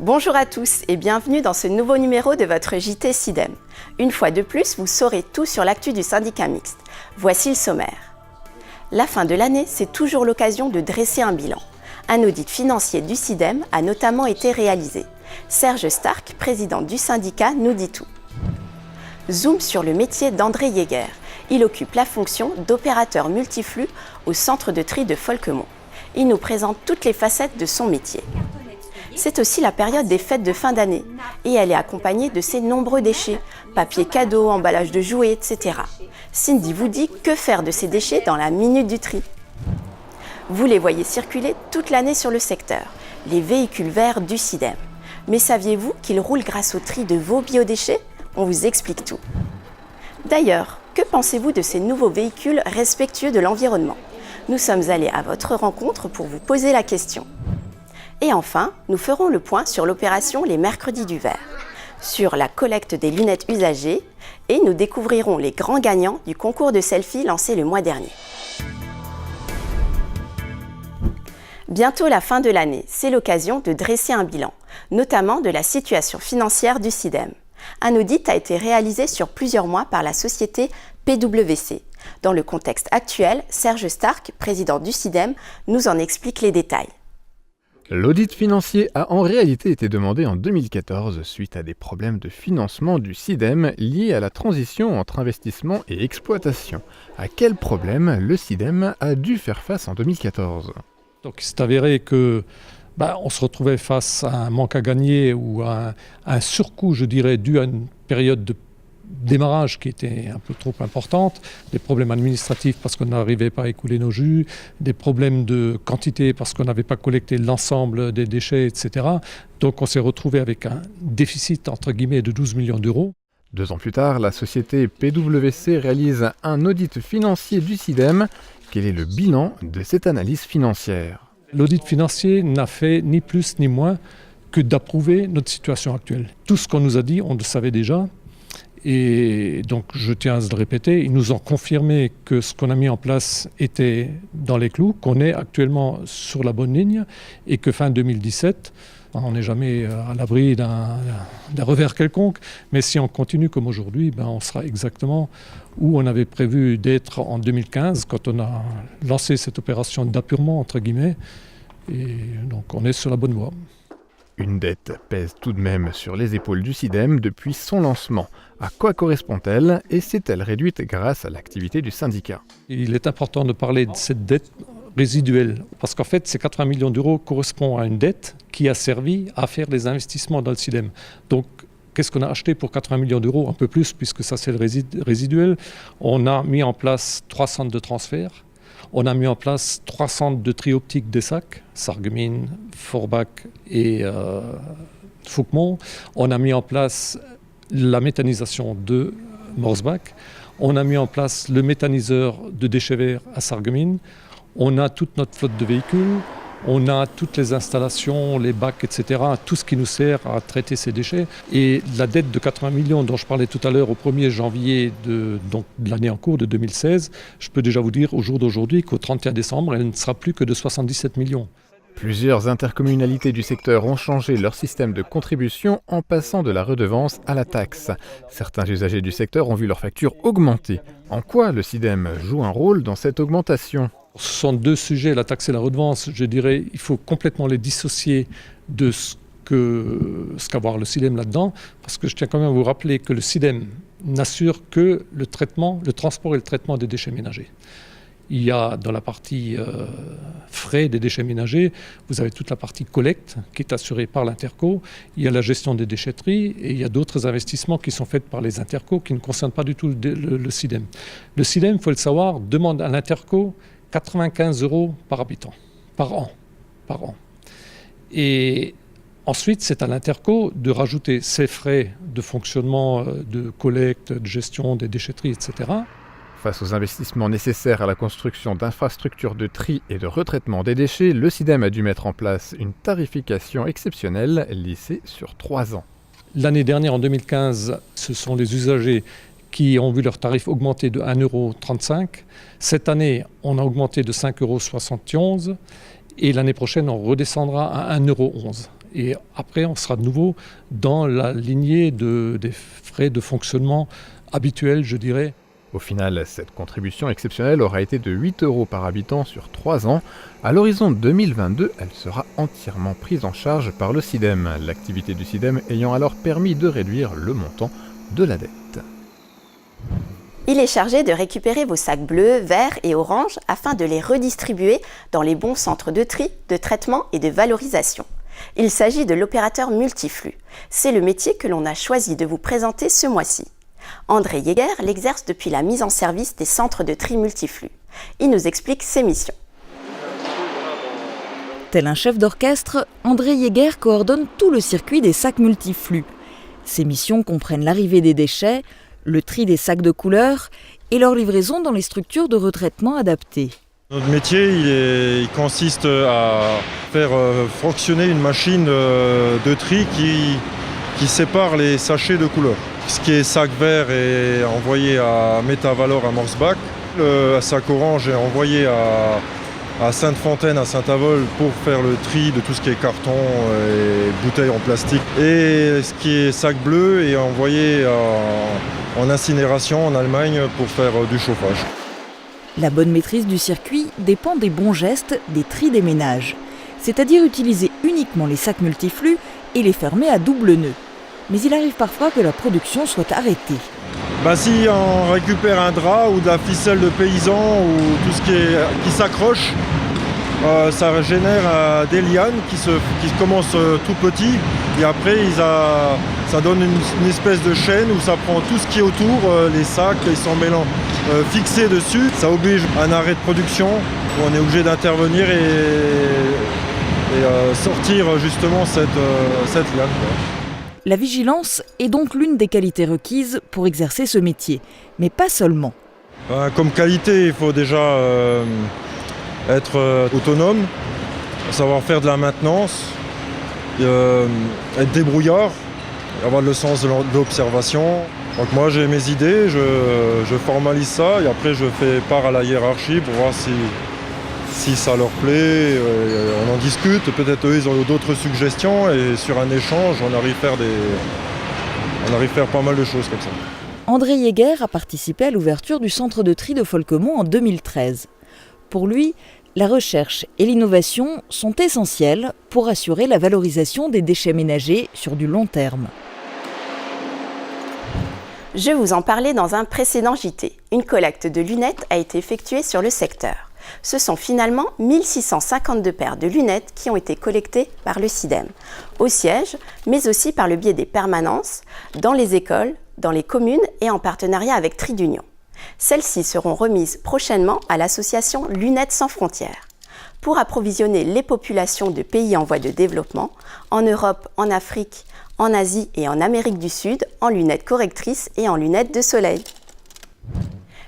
Bonjour à tous et bienvenue dans ce nouveau numéro de votre JT SIDEM. Une fois de plus, vous saurez tout sur l'actu du syndicat mixte. Voici le sommaire. La fin de l'année, c'est toujours l'occasion de dresser un bilan. Un audit financier du SIDEM a notamment été réalisé. Serge Stark, président du syndicat, nous dit tout. Zoom sur le métier d'André Yeager. Il occupe la fonction d'opérateur multiflux au centre de tri de Folquemont. Il nous présente toutes les facettes de son métier. C'est aussi la période des fêtes de fin d'année et elle est accompagnée de ses nombreux déchets, papier cadeau, emballage de jouets, etc. Cindy vous dit que faire de ces déchets dans la minute du tri. Vous les voyez circuler toute l'année sur le secteur, les véhicules verts du SIDEM. Mais saviez-vous qu'ils roulent grâce au tri de vos biodéchets? On vous explique tout. D'ailleurs, que pensez-vous de ces nouveaux véhicules respectueux de l'environnement? Nous sommes allés à votre rencontre pour vous poser la question. Et enfin, nous ferons le point sur l'opération Les Mercredis du Verre, sur la collecte des lunettes usagées et nous découvrirons les grands gagnants du concours de selfie lancé le mois dernier. Bientôt la fin de l'année, c'est l'occasion de dresser un bilan, notamment de la situation financière du SIDEM. Un audit a été réalisé sur plusieurs mois par la société PwC. Dans le contexte actuel, Serge Stark, président du SIDEM, nous en explique les détails. L'audit financier a en réalité été demandé en 2014 suite à des problèmes de financement du SIDEM liés à la transition entre investissement et exploitation. À quel problème le SIDEM a dû faire face en 2014 ? Donc il s'est avéré que on se retrouvait face à un manque à gagner ou à un surcoût, je dirais, dû à une période de démarrage qui était un peu trop importante, des problèmes administratifs parce qu'on n'arrivait pas à écouler nos jus, des problèmes de quantité parce qu'on n'avait pas collecté l'ensemble des déchets, etc. Donc on s'est retrouvé avec un déficit, entre guillemets, de 12 millions d'euros. 2 ans plus tard, la société PwC réalise un audit financier du SIDEM. Quel est le bilan de cette analyse financière ? L'audit financier n'a fait ni plus ni moins que d'approuver notre situation actuelle. Tout ce qu'on nous a dit, on le savait déjà. Et donc, je tiens à le répéter, ils nous ont confirmé que ce qu'on a mis en place était dans les clous, qu'on est actuellement sur la bonne ligne et que fin 2017, on n'est jamais à l'abri d'un revers quelconque, mais si on continue comme aujourd'hui, on sera exactement où on avait prévu d'être en 2015 quand on a lancé cette opération d'appurement, entre guillemets, et donc on est sur la bonne voie. Une dette pèse tout de même sur les épaules du SIDEM depuis son lancement. À quoi correspond-elle et s'est-elle réduite grâce à l'activité du syndicat ? Il est important de parler de cette dette résiduelle, parce qu'en fait, ces 80 millions d'euros correspondent à une dette qui a servi à faire des investissements dans le SIDEM. Donc, qu'est-ce qu'on a acheté pour 80 millions d'euros? Un peu plus, puisque ça c'est le résiduel. On a mis en place 3 centres de transfert. On a mis en place 3 centres de tri optique des sacs, Sarreguemines, Forbach et Fouquemont. On a mis en place la méthanisation de Morsbach. On a mis en place le méthaniseur de déchets verts à Sarreguemines. On a toute notre flotte de véhicules. On a toutes les installations, les bacs, etc., tout ce qui nous sert à traiter ces déchets. Et la dette de 80 millions dont je parlais tout à l'heure au 1er janvier de l'année en cours de 2016, je peux déjà vous dire au jour d'aujourd'hui qu'au 31 décembre, elle ne sera plus que de 77 millions. Plusieurs intercommunalités du secteur ont changé leur système de contribution en passant de la redevance à la taxe. Certains usagers du secteur ont vu leur facture augmenter. En quoi le SIDEM joue un rôle dans cette augmentation ? Ce sont 2 sujets, la taxe et la redevance. Je dirais il faut complètement les dissocier de ce qu'a voir le SIDEM là-dedans, parce que je tiens quand même à vous rappeler que le SIDEM n'assure que le transport et le traitement des déchets ménagers. Il y a dans la partie frais des déchets ménagers, vous avez toute la partie collecte qui est assurée par l'Interco, il y a la gestion des déchetteries et il y a d'autres investissements qui sont faits par les Interco qui ne concernent pas du tout le SIDEM. Le SIDEM, il faut le savoir, demande à l'Interco 95 € par habitant, par an. Et ensuite, c'est à l'Interco de rajouter ses frais de fonctionnement, de collecte, de gestion des déchetteries, etc. Face aux investissements nécessaires à la construction d'infrastructures de tri et de retraitement des déchets, le SIDEM a dû mettre en place une tarification exceptionnelle lissée sur 3 ans. L'année dernière, en 2015, ce sont les usagers qui ont vu leur tarif augmenter de 1,35 €. Cette année, on a augmenté de 5,71 € et l'année prochaine, on redescendra à 1,11 €. Et après, on sera de nouveau dans la lignée des frais de fonctionnement habituels, je dirais. Au final, cette contribution exceptionnelle aura été de 8 € par habitant sur 3 ans. À l'horizon 2022, elle sera entièrement prise en charge par le SIDEM, l'activité du SIDEM ayant alors permis de réduire le montant de la dette. Il est chargé de récupérer vos sacs bleus, verts et oranges afin de les redistribuer dans les bons centres de tri, de traitement et de valorisation. Il s'agit de l'opérateur multiflux. C'est le métier que l'on a choisi de vous présenter ce mois-ci. André Jäger l'exerce depuis la mise en service des centres de tri multiflux. Il nous explique ses missions. Tel un chef d'orchestre, André Jäger coordonne tout le circuit des sacs multiflux. Ses missions comprennent l'arrivée des déchets, le tri des sacs de couleur et leur livraison dans les structures de retraitement adaptées. Notre métier il consiste à faire fonctionner une machine de tri qui sépare les sachets de couleur. Ce qui est sac vert est envoyé à Métavalor à Morsbach. Le sac orange est envoyé à Sainte-Fontaine, à Saint-Avold pour faire le tri de tout ce qui est carton et bouteilles en plastique. Et ce qui est sac bleu est envoyé en incinération en Allemagne pour faire du chauffage. La bonne maîtrise du circuit dépend des bons gestes des tris des ménages, c'est-à-dire utiliser uniquement les sacs multiflux et les fermer à double nœud. Mais il arrive parfois que la production soit arrêtée. Si on récupère un drap ou de la ficelle de paysan ou tout ce qui s'accroche, ça génère des lianes qui commencent tout petit et après ça donne une espèce de chaîne où ça prend tout ce qui est autour, les sacs, ils sont fixés dessus. Ça oblige à un arrêt de production où on est obligé d'intervenir et sortir justement cette liane. La vigilance est donc l'une des qualités requises pour exercer ce métier, mais pas seulement. Comme qualité, il faut déjà être autonome, savoir faire de la maintenance, être débrouillard, avoir le sens de l'observation. Donc moi j'ai mes idées, je formalise ça et après je fais part à la hiérarchie pour voir si ça leur plaît, on en discute, peut-être eux ils ont d'autres suggestions et sur un échange on arrive à faire pas mal de choses comme ça. André Jäger a participé à l'ouverture du centre de tri de Folquemont en 2013. Pour lui, la recherche et l'innovation sont essentielles pour assurer la valorisation des déchets ménagers sur du long terme. Je vous en parlais dans un précédent JT. Une collecte de lunettes a été effectuée sur le secteur. Ce sont finalement 1652 paires de lunettes qui ont été collectées par le SIDEM, au siège, mais aussi par le biais des permanences, dans les écoles, dans les communes et en partenariat avec Tri d'Union. Celles-ci seront remises prochainement à l'association Lunettes sans frontières, pour approvisionner les populations de pays en voie de développement, en Europe, en Afrique, en Asie et en Amérique du Sud, en lunettes correctrices et en lunettes de soleil.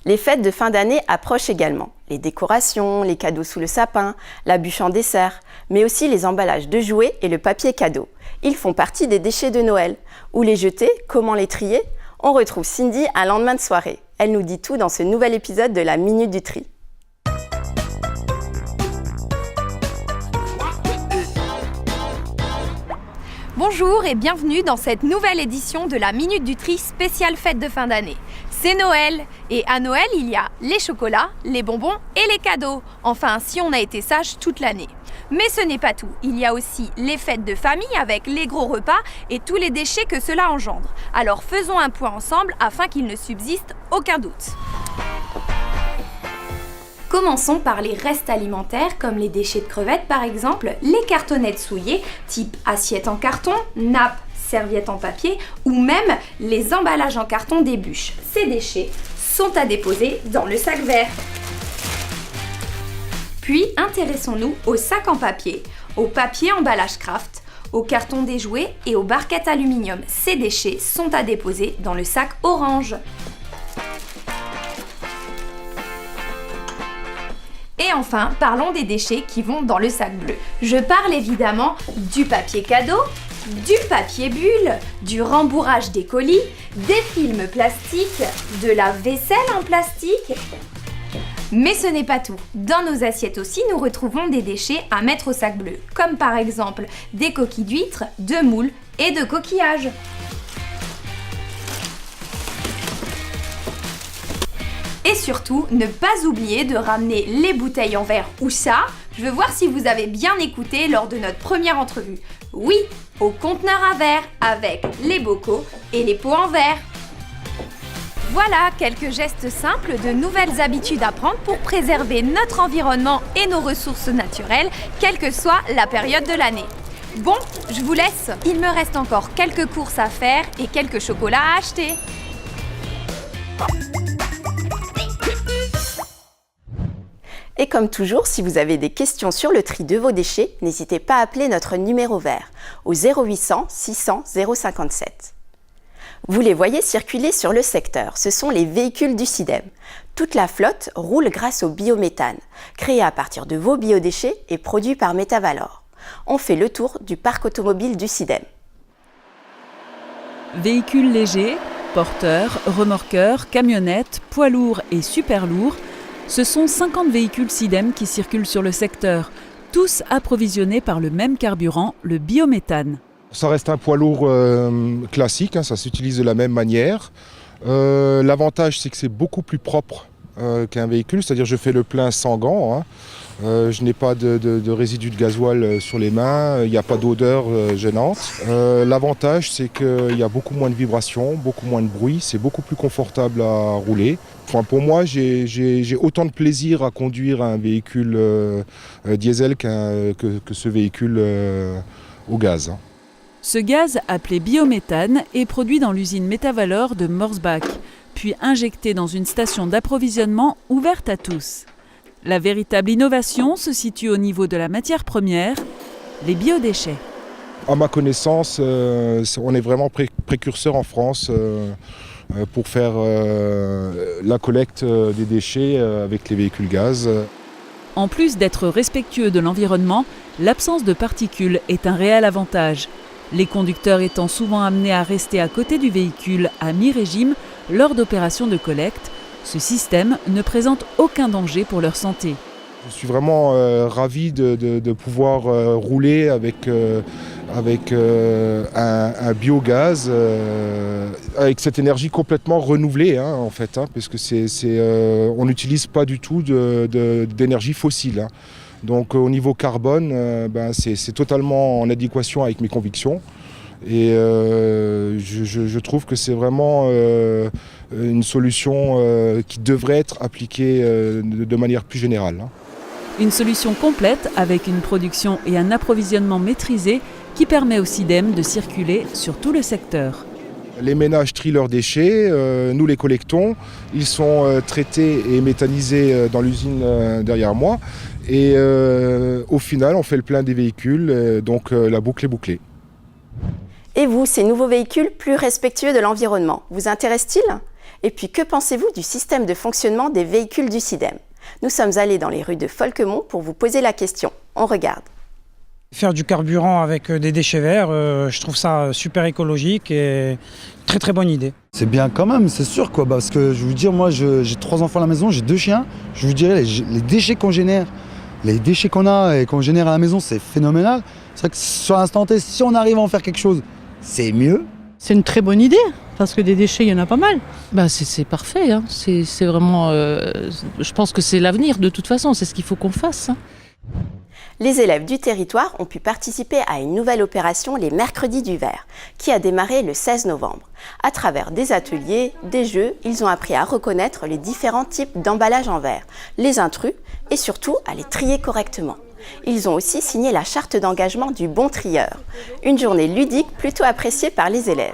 Les fêtes de fin d'année approchent également. Les décorations, les cadeaux sous le sapin, la bûche en dessert, mais aussi les emballages de jouets et le papier cadeau. Ils font partie des déchets de Noël. Où les jeter, comment les trier? On retrouve Cindy un lendemain de soirée. Elle nous dit tout dans ce nouvel épisode de la Minute du Tri. Bonjour et bienvenue dans cette nouvelle édition de la Minute du Tri spéciale fête de fin d'année. C'est Noël et à Noël il y a les chocolats, les bonbons et les cadeaux. Enfin si on a été sage toute l'année. Mais ce n'est pas tout, il y a aussi les fêtes de famille avec les gros repas et tous les déchets que cela engendre. Alors faisons un point ensemble afin qu'il ne subsiste aucun doute. Commençons par les restes alimentaires comme les déchets de crevettes par exemple, les cartonnettes souillées type assiette en carton, nappe, serviette en papier ou même les emballages en carton des bûches. Ces déchets sont à déposer dans le sac vert. Puis intéressons-nous aux sacs en papier, au papier emballage craft, au carton des jouets et aux barquettes aluminium. Ces déchets sont à déposer dans le sac orange. Et enfin, parlons des déchets qui vont dans le sac bleu. Je parle évidemment du papier cadeau, du papier bulle, du rembourrage des colis, des films plastiques, de la vaisselle en plastique, Mais ce n'est pas tout. Dans nos assiettes aussi, nous retrouvons des déchets à mettre au sac bleu, comme par exemple des coquilles d'huîtres, de moules et de coquillages. Et surtout, ne pas oublier de ramener les bouteilles en verre ou ça. Je veux voir si vous avez bien écouté lors de notre première entrevue. Oui, au conteneur à verre avec les bocaux et les pots en verre. Voilà quelques gestes simples de nouvelles habitudes à prendre pour préserver notre environnement et nos ressources naturelles, quelle que soit la période de l'année. Bon, je vous laisse. Il me reste encore quelques courses à faire et quelques chocolats à acheter. Et comme toujours, si vous avez des questions sur le tri de vos déchets, n'hésitez pas à appeler notre numéro vert au 0800 600 057. Vous les voyez circuler sur le secteur, ce sont les véhicules du SIDEM. Toute la flotte roule grâce au biométhane, créé à partir de vos biodéchets et produit par Metavalor. On fait le tour du parc automobile du SIDEM. Véhicules légers, porteurs, remorqueurs, camionnettes, poids lourds et super lourds, ce sont 50 véhicules SIDEM qui circulent sur le secteur, tous approvisionnés par le même carburant, le biométhane. Ça reste un poids lourd classique, ça s'utilise de la même manière. L'avantage, c'est que c'est beaucoup plus propre qu'un véhicule, c'est-à-dire je fais le plein sans gants. Je n'ai pas de résidus de gasoil sur les mains, il n'y a pas d'odeur gênante. L'avantage, c'est qu'il y a beaucoup moins de vibrations, beaucoup moins de bruit, c'est beaucoup plus confortable à rouler. Enfin, pour moi, j'ai autant de plaisir à conduire un véhicule diesel que ce véhicule au gaz. Ce gaz, appelé biométhane, est produit dans l'usine Metavalor de Morsbach, puis injecté dans une station d'approvisionnement ouverte à tous. La véritable innovation se situe au niveau de la matière première, les biodéchets. À ma connaissance, on est vraiment précurseur en France pour faire la collecte des déchets avec les véhicules gaz. En plus d'être respectueux de l'environnement, l'absence de particules est un réel avantage. Les conducteurs étant souvent amenés à rester à côté du véhicule à mi-régime lors d'opérations de collecte, ce système ne présente aucun danger pour leur santé. Je suis vraiment ravi de pouvoir rouler avec un biogaz, avec cette énergie complètement renouvelée en fait, parce que on n'utilise pas du tout d'énergie fossile. Donc au niveau carbone, c'est totalement en adéquation avec mes convictions. Et je trouve que c'est vraiment une solution qui devrait être appliquée de manière plus générale. Une solution complète avec une production et un approvisionnement maîtrisé qui permet au SIDEM de circuler sur tout le secteur. Les ménages trient leurs déchets, nous les collectons, ils sont traités et méthanisés dans l'usine derrière moi. Et au final, on fait le plein des véhicules, donc la boucle est bouclée. Et vous, ces nouveaux véhicules plus respectueux de l'environnement, vous intéressent-ils ? Et puis, que pensez-vous du système de fonctionnement des véhicules du SIDEM ? Nous sommes allés dans les rues de Folquemont pour vous poser la question. On regarde. Faire du carburant avec des déchets verts, je trouve ça super écologique et très très bonne idée. C'est bien quand même, c'est sûr quoi, parce que je vous dire, moi j'ai 3 enfants à la maison, j'ai 2 chiens, je vous dirais les déchets qu'on génère, les déchets qu'on a et qu'on génère à la maison, c'est phénoménal. C'est vrai que sur l'instant T, si on arrive à en faire quelque chose, c'est mieux. C'est une très bonne idée, parce que des déchets, il y en a pas mal. C'est parfait, c'est vraiment... je pense que c'est l'avenir de toute façon, c'est ce qu'il faut qu'on fasse. Les élèves du territoire ont pu participer à une nouvelle opération, les Mercredis du Verre, qui a démarré le 16 novembre. À travers des ateliers, des jeux, ils ont appris à reconnaître les différents types d'emballages en verre, les intrus et surtout à les trier correctement. Ils ont aussi signé la charte d'engagement du bon trieur, une journée ludique plutôt appréciée par les élèves.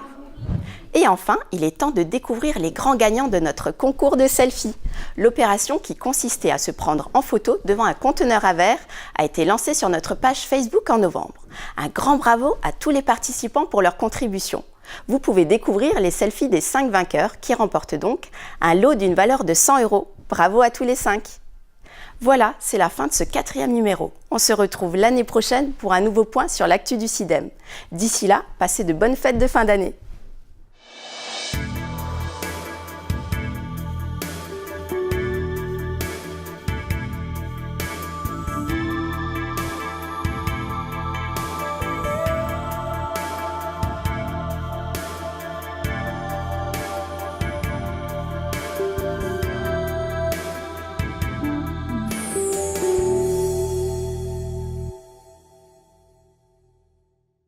Et enfin, il est temps de découvrir les grands gagnants de notre concours de selfie. L'opération qui consistait à se prendre en photo devant un conteneur à verre a été lancée sur notre page Facebook en novembre. Un grand bravo à tous les participants pour leur contribution. Vous pouvez découvrir les selfies des 5 vainqueurs qui remportent donc un lot d'une valeur de 100 €. Bravo à tous les 5. Voilà, c'est la fin de ce 4e numéro. On se retrouve l'année prochaine pour un nouveau point sur l'actu du SIDEM. D'ici là, passez de bonnes fêtes de fin d'année.